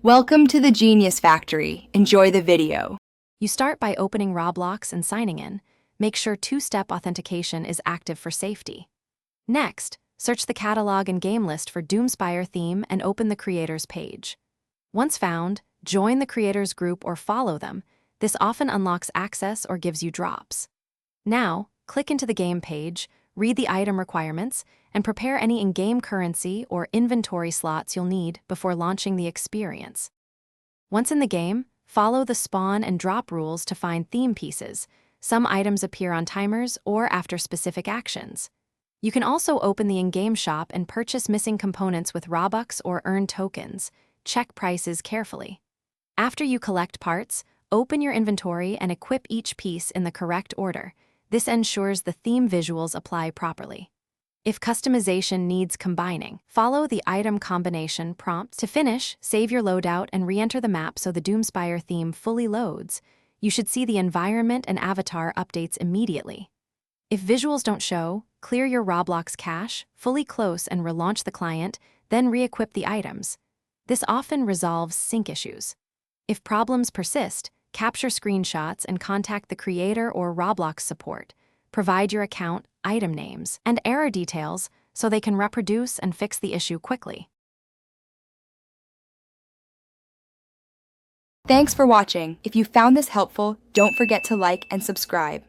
Welcome to the Genius Factory. Enjoy the video. You start by opening Roblox and signing in. Make sure two-step authentication is active for safety. Next, search the catalog and game list for Doomspire theme and open the creators page. Once found, join the creators group or follow them. This often unlocks access or gives you drops. Now, click into the game page, read the item requirements, and prepare any in-game currency or inventory slots you'll need before launching the experience. Once in the game, follow the spawn and drop rules to find theme pieces. Some items appear on timers or after specific actions. You can also open the in-game shop and purchase missing components with Robux or earn tokens. Check prices carefully. After you collect parts, open your inventory and equip each piece in the correct order. This ensures the theme visuals apply properly. If customization needs combining, follow the item combination prompt. To finish, save your loadout and re-enter the map so the Doomspire theme fully loads. You should see the environment and avatar updates immediately. If visuals don't show, clear your Roblox cache, fully close and relaunch the client, then re-equip the items. This often resolves sync issues. If problems persist, capture screenshots and contact the creator or Roblox support. Provide your account, item names, and error details so they can reproduce and fix the issue quickly. Thanks for watching. If you found this helpful, don't forget to like and subscribe.